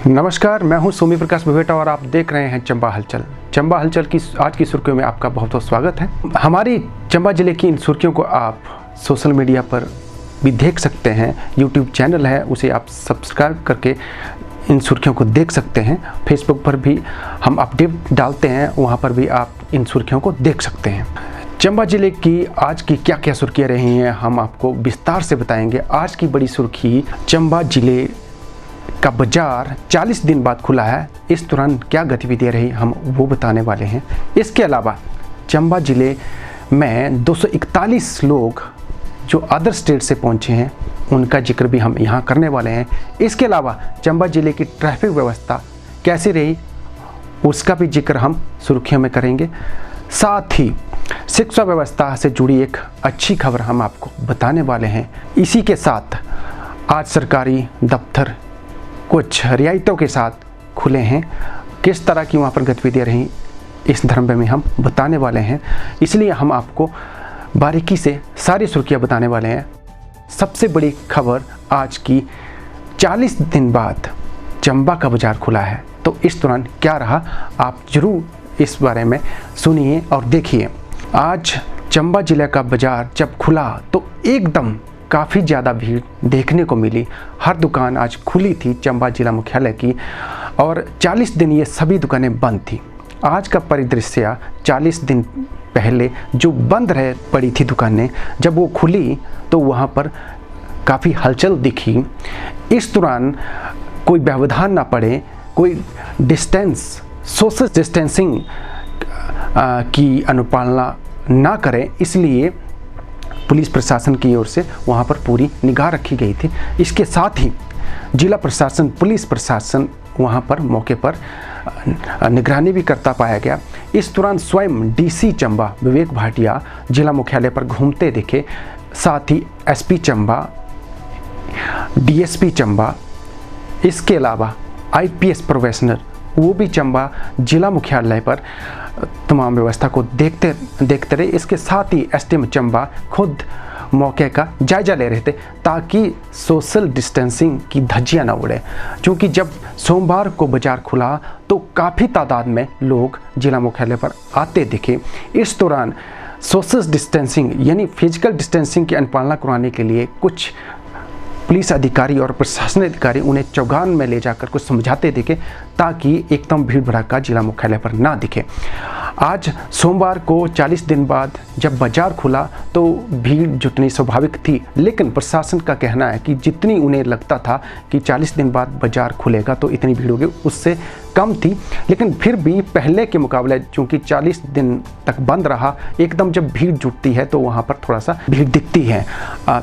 नमस्कार, मैं हूं सोमी प्रकाश भवेटा और आप देख रहे हैं चंबा हलचल। चंबा हलचल की आज की सुर्खियों में आपका बहुत बहुत स्वागत है। हमारी चंबा जिले की इन सुर्खियों को आप सोशल मीडिया पर भी देख सकते हैं। यूट्यूब चैनल है, उसे आप सब्सक्राइब करके इन सुर्खियों को देख सकते हैं। फेसबुक पर भी हम अपडेट डालते हैं, वहाँ पर भी आप इन सुर्खियों को देख सकते हैं। चंबा जिले की आज की क्या क्या सुर्खियाँ रही हैं हम आपको विस्तार से बताएंगे। आज की बड़ी सुर्खी, चंबा जिले का बाजार 40 दिन बाद खुला है। इस दौरान क्या गतिविधियाँ रही हम वो बताने वाले हैं। इसके अलावा चंबा जिले में 241 लोग जो अदर स्टेट से पहुंचे हैं उनका जिक्र भी हम यहाँ करने वाले हैं। इसके अलावा चंबा जिले की ट्रैफिक व्यवस्था कैसी रही उसका भी जिक्र हम सुर्खियों में करेंगे। साथ ही शिक्षा व्यवस्था से जुड़ी एक अच्छी खबर हम आपको बताने वाले हैं। इसी के साथ आज सरकारी दफ्तर कुछ रियायतों के साथ खुले हैं। किस तरह की वहाँ पर गतिविधियाँ रहीं इस धर्म में हम बताने वाले हैं, इसलिए हम आपको बारीकी से सारी सुर्खियाँ बताने वाले हैं। सबसे बड़ी खबर आज की, 40 दिन बाद चंबा का बाजार खुला है, तो इस दौरान क्या रहा आप जरूर इस बारे में सुनिए और देखिए। आज चंबा जिले का बाजार जब खुला तो एकदम काफ़ी ज़्यादा भीड़ देखने को मिली। हर दुकान आज खुली थी चंबा जिला मुख्यालय की, और 40 दिन ये सभी दुकानें बंद थी। आज का परिदृश्य 40 दिन पहले जो बंद रह पड़ी थी दुकानें, जब वो खुली तो वहाँ पर काफ़ी हलचल दिखी। इस दौरान कोई व्यवधान ना पड़े, कोई सोशल डिस्टेंसिंग की अनुपालना ना करें, इसलिए पुलिस प्रशासन की ओर से वहाँ पर पूरी निगाह रखी गई थी। इसके साथ ही जिला प्रशासन, पुलिस प्रशासन वहाँ पर मौके पर निगरानी भी करता पाया गया। इस दौरान स्वयं डीसी चंबा विवेक भाटिया जिला मुख्यालय पर घूमते दिखे। साथ ही एसपी चंबा, डीएसपी चंबा, इसके अलावा आईपीएस प्रोफेशनल वो भी चंबा जिला मुख्यालय पर तमाम व्यवस्था को देखते रहे। इसके साथ ही एसडीएम चंबा खुद मौके का जायजा ले रहे थे ताकि सोशल डिस्टेंसिंग की धज्जियां ना उड़े। क्योंकि जब सोमवार को बाजार खुला तो काफ़ी तादाद में लोग जिला मुख्यालय पर आते दिखे। इस दौरान सोशल डिस्टेंसिंग यानी फिजिकल डिस्टेंसिंग की अनुपालना कराने के लिए कुछ पुलिस अधिकारी और प्रशासन अधिकारी उन्हें चौगान में ले जाकर कुछ समझाते दिखे ताकि एकदम भीड़ भड़का जिला मुख्यालय पर ना दिखे। आज सोमवार को 40 दिन बाद जब बाजार खुला तो भीड़ जुटनी स्वाभाविक थी, लेकिन प्रशासन का कहना है कि जितनी उन्हें लगता था कि 40 दिन बाद बाजार खुलेगा तो इतनी भीड़ होगी, उससे कम थी। लेकिन फिर भी पहले के मुकाबले चूँकि 40 दिन तक बंद रहा, एकदम जब भीड़ जुटती है तो वहाँ पर थोड़ा सा भीड़ दिखती है।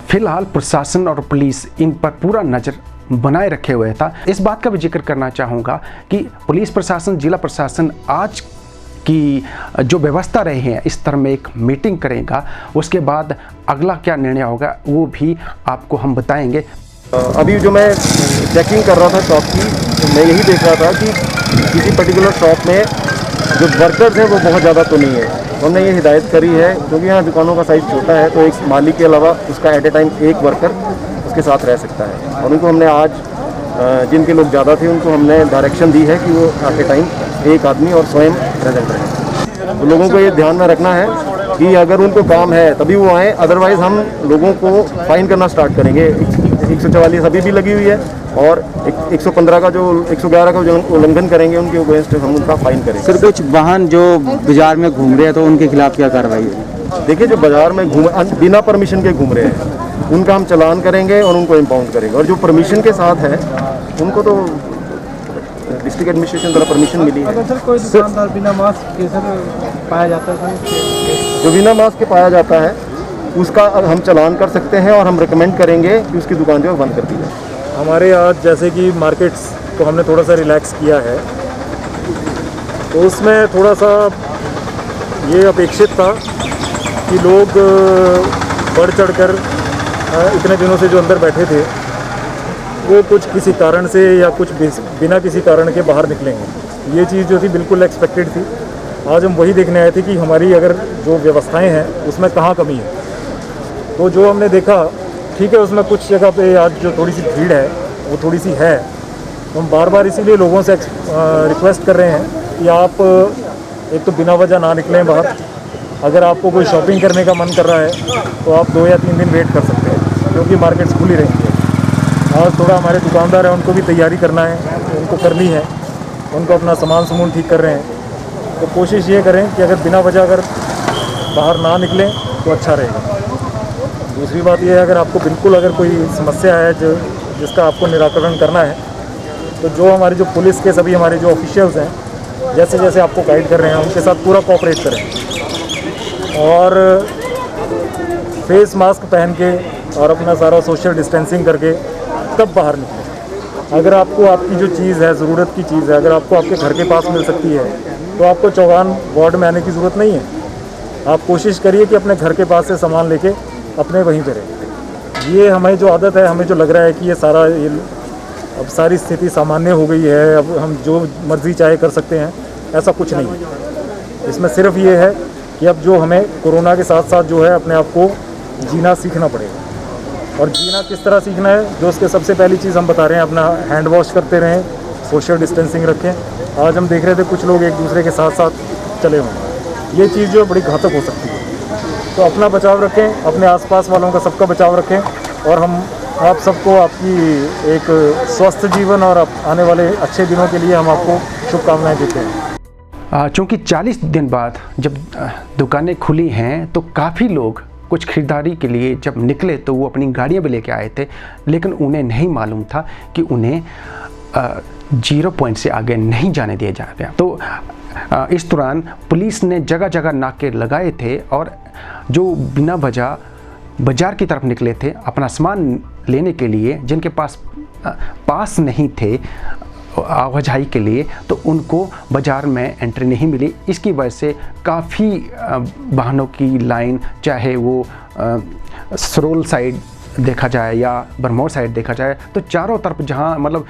फिलहाल प्रशासन और पुलिस इन पर पूरा नज़र बनाए रखे हुए था। इस बात का भी जिक्र करना चाहूँगा कि पुलिस प्रशासन, जिला प्रशासन आज की जो व्यवस्था रही है इस तरह में एक मीटिंग करेगा, उसके बाद अगला क्या निर्णय होगा वो भी आपको हम बताएंगे। अभी जो मैं चेकिंग कर रहा था शॉप की, तो मैं यही देख रहा था कि किसी पर्टिकुलर शॉप में जो वर्कर्स हैं वो बहुत ज़्यादा तो नहीं है। तो हमने ये हिदायत करी है, क्योंकि यहाँ दुकानों का साइज़ छोटा है तो एक मालिक के अलावा उसका एट ए टाइम एक वर्कर उसके साथ रह सकता है। और उनको हमने आज जिनके लोग ज़्यादा थे उनको हमने डायरेक्शन दी है कि वो एट ए टाइम एक आदमी और स्वयं प्रेजेंट रहे। तो लोगों को ये ध्यान में रखना है कि अगर उनको काम है तभी वो आएँ, अदरवाइज़ हम लोगों को फाइन करना स्टार्ट करेंगे। 144 अभी भी लगी हुई है और 115 का जो 111 का जो उल्लंघन करेंगे उनके अगेंस्ट हम उनका फाइन करेंगे। सर, कुछ वाहन जो बाजार में घूम रहे हैं तो उनके खिलाफ क्या कार्रवाई है? देखिए, जो बाजार में बिना परमिशन के घूम रहे हैं उनका हम चालान करेंगे और उनको इम्पाउंड करेंगे। और जो परमिशन के साथ है उनको तो डिस्ट्रिक्ट एडमिनिस्ट्रेशन द्वारा परमिशन मिली है। सर, कोई दुकानदार बिना मास्क के सर पाया जाता है, जो बिना मास्क के पाया जाता है उसका हम चालान कर सकते हैं और हम रिकमेंड करेंगे कि उसकी दुकान जो है बंद कर दी जाए। हमारे आज जैसे कि मार्केट्स को हमने थोड़ा सा रिलैक्स किया है, तो उसमें थोड़ा सा ये अपेक्षित था कि लोग बढ़ चढ़कर इतने दिनों से जो अंदर बैठे थे वो कुछ किसी कारण से या कुछ बिना किसी कारण के बाहर निकलेंगे। ये चीज़ जो थी बिल्कुल एक्सपेक्टेड थी। आज हम वही देखने आए थे कि हमारी अगर जो व्यवस्थाएं हैं उसमें कहाँ कमी है। तो जो हमने देखा, ठीक है, उसमें कुछ जगह पे आज जो थोड़ी सी भीड़ है वो थोड़ी सी है, तो हम बार बार इसीलिए लोगों से रिक्वेस्ट कर रहे हैं कि आप एक तो बिना वजह ना निकलें बाहर। अगर आपको कोई शॉपिंग करने का मन कर रहा है तो आप 2 या 3 दिन वेट कर सकते हैं, क्योंकि मार्केट्स खुली रहेंगी। और थोड़ा हमारे दुकानदार हैं, उनको भी तैयारी करना है, उनको करनी है, उनको अपना सामान ठीक कर रहे हैं। तो कोशिश ये करें कि अगर बिना वजह अगर बाहर ना निकलें तो अच्छा रहेगा। दूसरी बात यह है, अगर आपको बिल्कुल अगर कोई समस्या है जिसका आपको निराकरण करना है, तो जो हमारी जो पुलिस के सभी हमारे जो ऑफिशियल्स हैं, जैसे जैसे आपको गाइड कर रहे हैं, उनके साथ पूरा कोऑपरेट करें और फेस मास्क पहन के और अपना सारा सोशल डिस्टेंसिंग करके तब बाहर निकलें। अगर आपको आपकी जो चीज़ है, ज़रूरत की चीज़ है, अगर आपको आपके घर के पास मिल सकती है तो आपको चौगान वार्ड में आने की ज़रूरत नहीं है। आप कोशिश करिए कि अपने घर के पास से सामान लेके अपने वहीं पे रहें। ये हमें जो आदत है, हमें जो लग रहा है कि ये अब सारी स्थिति सामान्य हो गई है, अब हम जो मर्ज़ी चाहे कर सकते हैं, ऐसा कुछ नहीं है। इसमें सिर्फ ये है कि अब जो हमें कोरोना के साथ साथ जो है अपने आप को जीना सीखना पड़ेगा। और जीना किस तरह सीखना है, जो उसके सबसे पहली चीज़ हम बता रहे हैं, अपना हैंड वॉश करते रहें, सोशल डिस्टेंसिंग रखें। आज हम देख रहे थे कुछ लोग एक दूसरे के साथ साथ चले हुए, ये चीज़ जो बड़ी घातक हो सकती है। तो अपना बचाव रखें, अपने आसपास वालों का सबका बचाव रखें, और हम आप सबको आपकी एक स्वस्थ जीवन और आने वाले अच्छे दिनों के लिए हम आपको शुभकामनाएं देते हैं। चूँकि 40 दिन बाद जब दुकानें खुली हैं तो काफ़ी लोग कुछ खरीदारी के लिए जब निकले तो वो अपनी गाड़ियां भी लेके आए थे, लेकिन उन्हें नहीं मालूम था कि उन्हें 0 पॉइंट से आगे नहीं जाने दिया जाएगा। तो इस दौरान पुलिस ने जगह जगह नाके लगाए थे और जो बिना वजह बाज़ार की तरफ निकले थे अपना सामान लेने के लिए, जिनके पास नहीं थे आवाजाही के लिए, तो उनको बाज़ार में एंट्री नहीं मिली। इसकी वजह से काफ़ी वाहनों की लाइन, चाहे वो सरोल साइड देखा जाए या बरमौर साइड देखा जाए, तो चारों तरफ जहां मतलब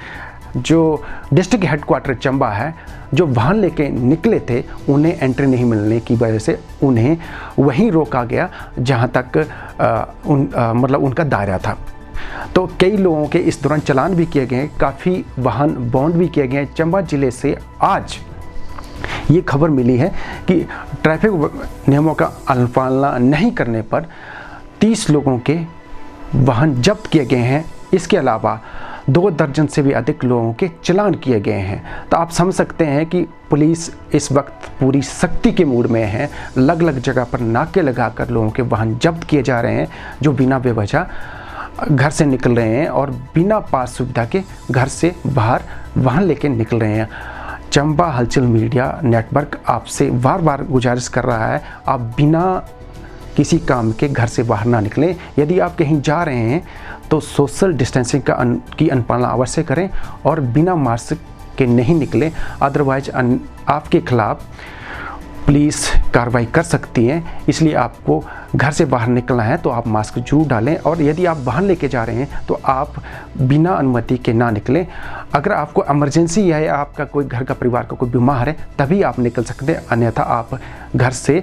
जो डिस्ट्रिक्ट हेडक्वार्टर चंबा है, जो वाहन लेके निकले थे उन्हें एंट्री नहीं मिलने की वजह से उन्हें वहीं रोका गया जहां तक मतलब उनका दायरा था। तो कई लोगों के इस दौरान चालान भी किए गए, काफ़ी वाहन बॉन्ड भी किए गए। चंबा ज़िले से आज ये खबर मिली है कि ट्रैफिक नियमों का अनुपालना नहीं करने पर 30 लोगों के वाहन जब्त किए गए हैं। इसके अलावा 2 दर्जन से भी अधिक लोगों के चालान किए गए हैं। तो आप समझ सकते हैं कि पुलिस इस वक्त पूरी सख्ती के मूड में है। अलग अलग जगह पर नाके लगाकर लोगों के वाहन जब्त किए जा रहे हैं जो बिना बेवजह घर से निकल रहे हैं और बिना पास सुविधा के घर से बाहर वाहन लेके निकल रहे हैं। चंबा हलचल मीडिया नेटवर्क आपसे बार बार गुजारिश कर रहा है, आप बिना किसी काम के घर से बाहर ना निकलें। यदि आप कहीं जा रहे हैं तो सोशल डिस्टेंसिंग की अनुपालना अवश्य करें और बिना मास्क के नहीं निकलें, अदरवाइज आपके खिलाफ पुलिस कार्रवाई कर सकती है। इसलिए आपको घर से बाहर निकलना है तो आप मास्क जरूर डालें, और यदि आप वाहन लेके जा रहे हैं तो आप बिना अनुमति के ना निकलें। अगर आपको इमरजेंसी है या आपका कोई घर का परिवार का कोई बीमार है तभी आप निकल सकते हैं, अन्यथा आप घर से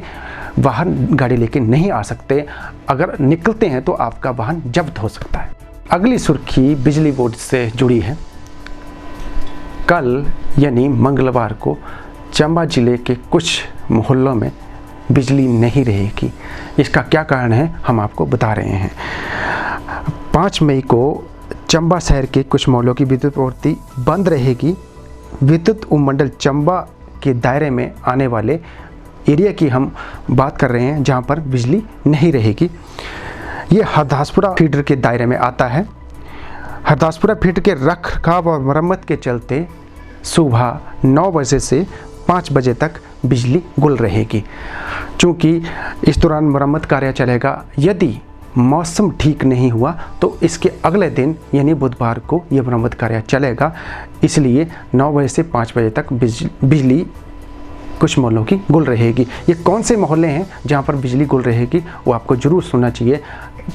वाहन गाड़ी लेके नहीं आ सकते। अगर निकलते हैं तो आपका वाहन जब्त हो सकता है। अगली सुर्खी बिजली बोर्ड से जुड़ी है। कल यानी मंगलवार को चंबा जिले के कुछ मोहल्लों में बिजली नहीं रहेगी। इसका क्या कारण है हम आपको बता रहे हैं। 5 मई को चंबा शहर के कुछ मोहल्लों की विद्युत आपूर्ति बंद रहेगी। विद्युत उपमंडल चंबा के दायरे में आने वाले एरिया की हम बात कर रहे हैं जहां पर बिजली नहीं रहेगी। ये हरदासपुरा फीडर के दायरे में आता है। हरदासपुरा फीडर के रख रखाव और मरम्मत के चलते सुबह 9 बजे से 5 बजे तक बिजली गुल रहेगी। चूँकि इस दौरान मरम्मत कार्य चलेगा, यदि मौसम ठीक नहीं हुआ तो इसके अगले दिन यानी बुधवार को यह मरम्मत कार्य चलेगा। इसलिए 9 बजे से 5 बजे तक बिजली कुछ मोहल्लों की गुल रहेगी। ये कौन से मोहल्ले हैं जहाँ पर बिजली गुल रहेगी वो आपको ज़रूर सुनना चाहिए,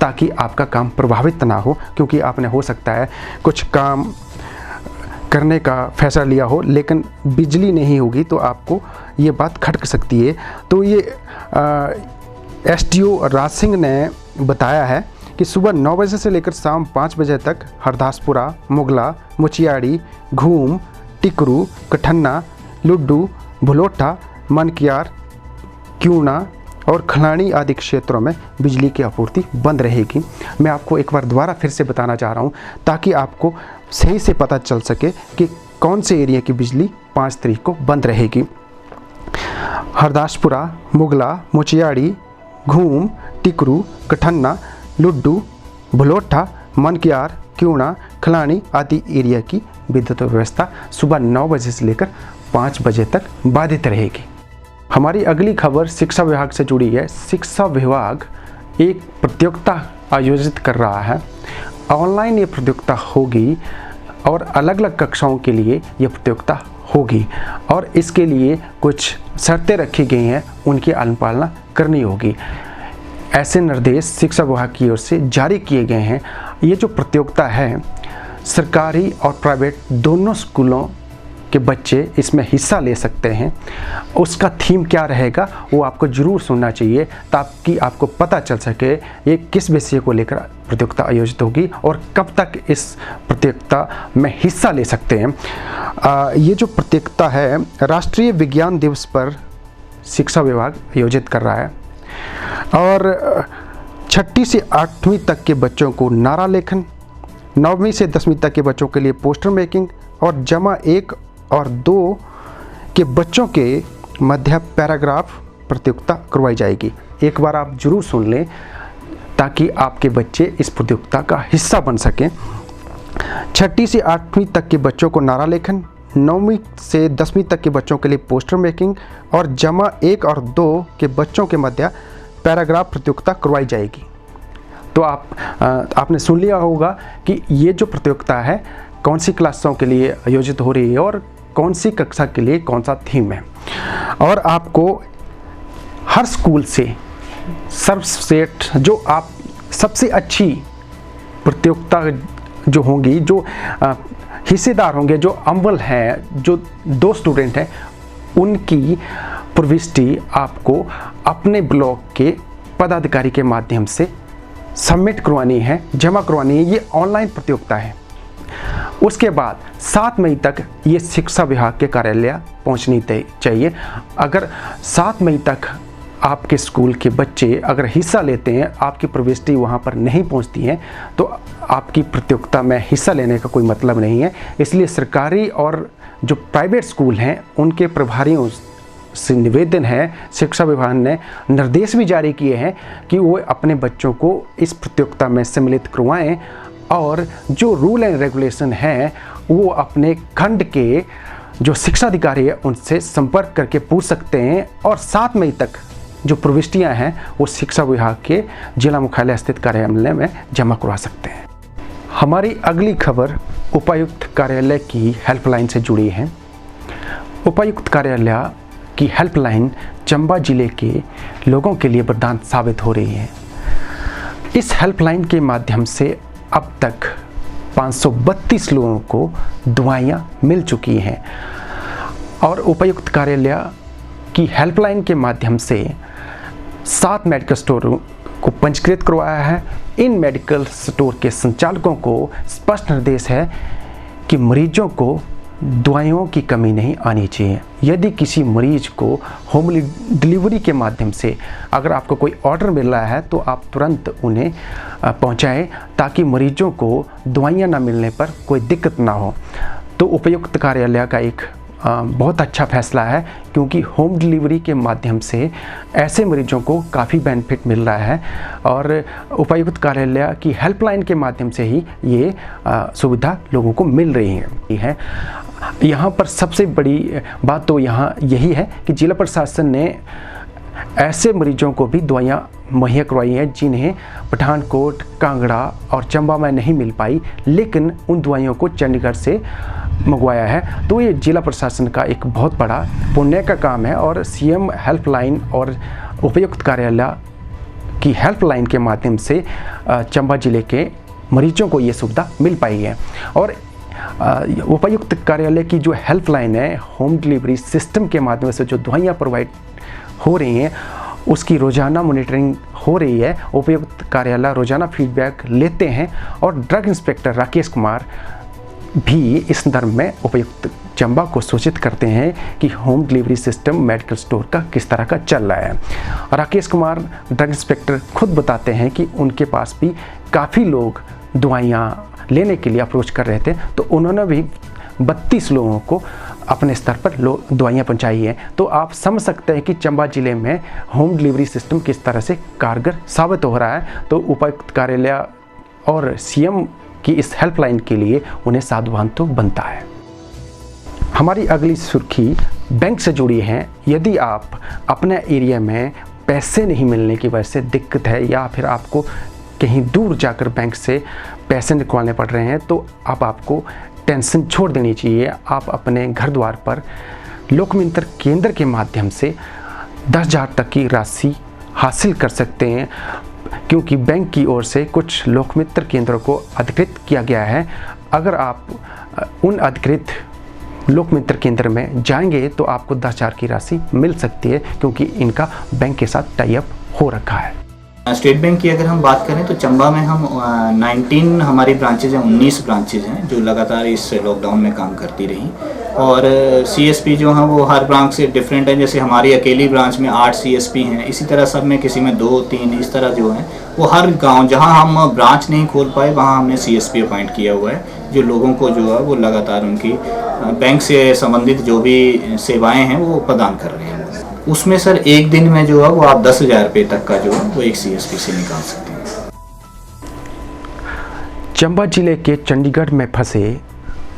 ताकि आपका काम प्रभावित ना हो। क्योंकि आपने हो सकता है कुछ काम करने का फैसला लिया हो लेकिन बिजली नहीं होगी तो आपको ये बात खटक सकती है। तो ये एसडीओ राज सिंह ने बताया है कि सुबह 9 बजे से लेकर शाम 5 बजे तक हरदासपुरा, मुगला, मुचियाड़ी, घूम, टिकरू, कठन्ना, लुड्डू, भुलोटा, मनकियार, क्यूना और खलानी आदि क्षेत्रों में बिजली की आपूर्ति बंद रहेगी। मैं आपको एक बार दोबारा फिर से बताना चाह रहा हूँ ताकि आपको सही से पता चल सके कि कौन से एरिया की बिजली 5 तारीख को बंद रहेगी। हरदासपुरा, मुगला, मुचियाड़ी, घूम, टिकरू, कठन्ना, लुड्डू, भुलोटा, मनकियार, क्यूना, खलानी आदि एरिया की विद्युत व्यवस्था सुबह 9 बजे से लेकर 5 बजे तक बाधित रहेगी। हमारी अगली खबर शिक्षा विभाग से जुड़ी है। शिक्षा विभाग एक प्रतियोगिता आयोजित कर रहा है। ऑनलाइन ये प्रतियोगिता होगी और अलग अलग कक्षाओं के लिए ये प्रतियोगिता होगी और इसके लिए कुछ शर्तें रखी गई हैं, उनकी अनुपालना करनी होगी। ऐसे निर्देश शिक्षा विभाग की ओर से जारी किए गए हैं। ये जो प्रतियोगिता है सरकारी और प्राइवेट दोनों स्कूलों के बच्चे इसमें हिस्सा ले सकते हैं। उसका थीम क्या रहेगा वो आपको ज़रूर सुनना चाहिए ताकि आपको पता चल सके ये किस विषय को लेकर प्रतियोगिता आयोजित होगी और कब तक इस प्रतियोगिता में हिस्सा ले सकते हैं। ये जो प्रतियोगिता है राष्ट्रीय विज्ञान दिवस पर शिक्षा विभाग आयोजित कर रहा है और 6ठी से 8वीं तक के बच्चों को नारा लेखन, 9वीं से 10वीं तक के बच्चों के लिए पोस्टर मेकिंग और जमा 1 और 2 के बच्चों के मध्य पैराग्राफ प्रतियोगिता करवाई जाएगी। एक बार आप जरूर सुन लें ताकि आपके बच्चे इस प्रतियोगिता का हिस्सा बन सकें। 6ठी से 8वीं तक के बच्चों को नारा लेखन, 9वीं से 10वीं तक के बच्चों के लिए पोस्टर मेकिंग और जमा 1 और 2 के बच्चों के मध्य पैराग्राफ प्रतियोगिता करवाई जाएगी। तो आपने सुन लिया होगा कि ये जो प्रतियोगिता है कौन सी क्लासों के लिए आयोजित हो रही है और कौन सी कक्षा के लिए कौन सा थीम है। और आपको हर स्कूल से सर्वश्रेष्ठ जो आप सबसे अच्छी प्रतियोगिता जो होंगी, जो हिस्सेदार होंगे, जो अव्वल हैं, जो 2 स्टूडेंट हैं, उनकी प्रविष्टि आपको अपने ब्लॉक के पदाधिकारी के माध्यम से सबमिट करवानी है, जमा करवानी है। ये ऑनलाइन प्रतियोगिता है। उसके बाद 7 मई तक ये शिक्षा विभाग के कार्यालय पहुंचनी चाहिए। अगर 7 मई तक आपके स्कूल के बच्चे अगर हिस्सा लेते हैं, आपकी प्रविष्टि वहां पर नहीं पहुंचती है तो आपकी प्रतियोगिता में हिस्सा लेने का कोई मतलब नहीं है। इसलिए सरकारी और जो प्राइवेट स्कूल हैं उनके प्रभारियों से निवेदन है, शिक्षा विभाग ने निर्देश भी जारी किए हैं कि वो अपने बच्चों को इस प्रतियोगिता में सम्मिलित करवाएं और जो रूल एंड रेगुलेशन है वो अपने खंड के जो शिक्षा अधिकारी है उनसे संपर्क करके पूछ सकते हैं और 7 मई तक जो प्रविष्टियां हैं वो शिक्षा विभाग के जिला मुख्यालय स्थित कार्यालय में जमा करवा सकते हैं। हमारी अगली खबर उपायुक्त कार्यालय की हेल्पलाइन से जुड़ी है। उपायुक्त कार्यालय की हेल्पलाइन चंबा जिले के लोगों के लिए वरदान साबित हो रही है। इस हेल्पलाइन के माध्यम से अब तक 532 लोगों को दवाइयाँ मिल चुकी हैं और उपायुक्त कार्यालय की हेल्पलाइन के माध्यम से 7 मेडिकल स्टोरों को पंजीकृत करवाया है। इन मेडिकल स्टोर के संचालकों को स्पष्ट निर्देश है कि मरीजों को दवाइयों की कमी नहीं आनी चाहिए। यदि किसी मरीज को होम डिलीवरी के माध्यम से अगर आपको कोई ऑर्डर मिल रहा है तो आप तुरंत उन्हें पहुंचाएं ताकि मरीजों को दवाइयां ना मिलने पर कोई दिक्कत ना हो। तो उपायुक्त कार्यालय का एक बहुत अच्छा फैसला है क्योंकि होम डिलीवरी के माध्यम से ऐसे मरीजों को काफ़ी बेनिफिट मिल रहा है और उपायुक्त कार्यालय की हेल्पलाइन के माध्यम से ही ये सुविधा लोगों को मिल रही है। यहाँ पर सबसे बड़ी बात तो यहाँ यही है कि जिला प्रशासन ने ऐसे मरीजों को भी दवाइयाँ मुहैया करवाई हैं जिन्हें पठानकोट, कांगड़ा और चंबा में नहीं मिल पाई, लेकिन उन दवाइयों को चंडीगढ़ से मंगवाया है। तो ये जिला प्रशासन का एक बहुत बड़ा पुण्य का काम है और सीएम हेल्पलाइन और उपायुक्त कार्यालय की हेल्पलाइन के माध्यम से चंबा जिले के मरीजों को ये सुविधा मिल पाई है। और उपायुक्त कार्यालय की जो हेल्पलाइन है, होम डिलीवरी सिस्टम के माध्यम से जो दवाइयाँ प्रोवाइड हो रही हैं उसकी रोज़ाना मॉनिटरिंग हो रही है। उपायुक्त कार्यालय रोज़ाना फीडबैक लेते हैं और ड्रग इंस्पेक्टर राकेश कुमार भी इस संदर्भ में उपायुक्त चंबा को सूचित करते हैं कि home delivery system medical store का किस तरह का चल रहा है। राकेश कुमार ड्रग इंस्पेक्टर खुद बताते हैं कि उनके पास भी काफ़ी लोग दवाइयाँ लेने के लिए अप्रोच कर रहे थे, तो उन्होंने भी 32 लोगों को अपने स्तर पर दवाइयाँ पहुँचाई हैं। तो आप समझ सकते हैं कि चंबा ज़िले में होम डिलीवरी सिस्टम किस तरह से कारगर साबित हो रहा है। तो उपायुक्त कार्यालय और सीएम की इस हेल्पलाइन के लिए उन्हें सावधान तो बनता है। हमारी अगली सुर्खी बैंक से जुड़ी है। यदि आप अपने एरिया में पैसे नहीं मिलने की वजह से दिक्कत है या फिर आपको कहीं दूर जाकर बैंक से पैसे निकलवाने पड़ रहे हैं, तो अब आपको टेंशन छोड़ देनी चाहिए। आप अपने घर द्वार पर लोकमित्र केंद्र के माध्यम से 10,000 तक की राशि हासिल कर सकते हैं, क्योंकि बैंक की ओर से कुछ लोकमित्र केंद्रों को अधिकृत किया गया है। अगर आप उन अधिकृत लोकमित्र केंद्र में जाएंगे तो आपको 10,000 की राशि मिल सकती है, क्योंकि इनका बैंक के साथ टाई अप हो रखा है। स्टेट बैंक की अगर हम बात करें तो चंबा में हम 19 हमारी ब्रांचेज हैं, 19 ब्रांचेज हैं जो लगातार इस लॉकडाउन में काम करती रही। और सीएसपी जो हैं वो हर ब्रांच से डिफरेंट है। जैसे हमारी अकेली ब्रांच में 8 सीएसपी हैं, इसी तरह सब में किसी में 2-3 इस तरह जो है वो हर गांव जहां हम ब्रांच नहीं खोल पाए वहां हमने सीएसपी अपॉइंट किया हुआ है, जो लोगों को जो है वो लगातार उनकी बैंक से संबंधित जो भी सेवाएँ हैं वो प्रदान कर रहे हैं। उसमें सर एक दिन में जो है वो आप 10,000 रुपये तक का जो है वो एक सीएसपी से निकाल सकते हैं। चंबा जिले के चंडीगढ़ में फंसे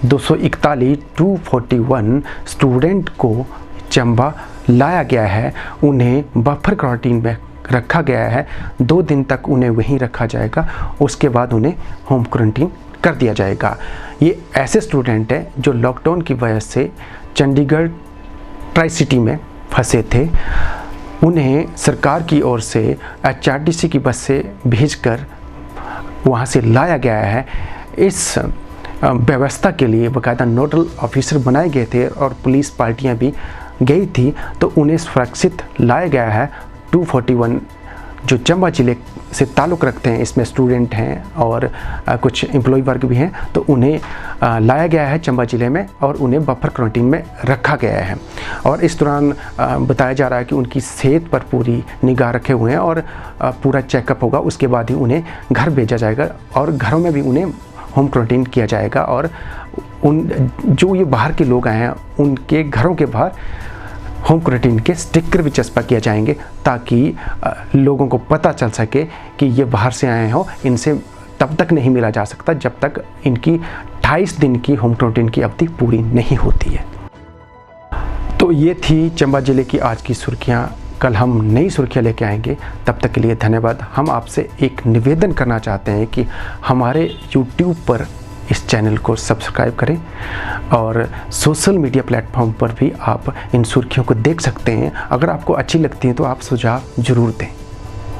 241 स्टूडेंट को चंबा लाया गया है। उन्हें बफर क्वारंटीन में रखा गया है। 2 दिन तक उन्हें वहीं रखा जाएगा, उसके बाद उन्हें होम क्वारंटीन कर दिया जाएगा। ये ऐसे स्टूडेंट हैं जो लॉकडाउन की वजह से चंडीगढ़ ट्राई सिटी में फंसे थे। उन्हें सरकार की ओर से HRTC की बस से भेजकर वहाँ से लाया गया है। इस व्यवस्था के लिए बाकायदा नोडल ऑफिसर बनाए गए थे और पुलिस पार्टियां भी गई थी, तो उन्हें सुरक्षित लाया गया है। 241 जो चंबा जिले से ताल्लुक़ रखते हैं, इसमें स्टूडेंट हैं और कुछ एम्प्लॉय वर्ग भी हैं, तो उन्हें लाया गया है चंबा ज़िले में और उन्हें बफर क्वारंटीन में रखा गया है। और इस दौरान बताया जा रहा है कि उनकी सेहत पर पूरी निगाह रखे हुए हैं और पूरा चेकअप होगा, उसके बाद ही उन्हें घर भेजा जाएगा और घरों में भी उन्हें होम क्वारंटीन किया जाएगा। और उन जो ये बाहर के लोग आए हैं उनके घरों के बाहर होम क्वारंटीन के स्टिकर भी चस्पा किए जाएंगे, ताकि लोगों को पता चल सके कि ये बाहर से आए हो। इनसे तब तक नहीं मिला जा सकता जब तक इनकी 28 दिन की होम क्वारंटीन की अवधि पूरी नहीं होती है। तो ये थी चंबा ज़िले की आज की सुर्खियाँ। कल हम नई सुर्खियाँ लेके आएंगे, तब तक के लिए धन्यवाद। हम आपसे एक निवेदन करना चाहते हैं कि हमारे YouTube पर इस चैनल को सब्सक्राइब करें और सोशल मीडिया प्लेटफॉर्म पर भी आप इन सुर्खियों को देख सकते हैं। अगर आपको अच्छी लगती है तो आप सुझाव ज़रूर दें।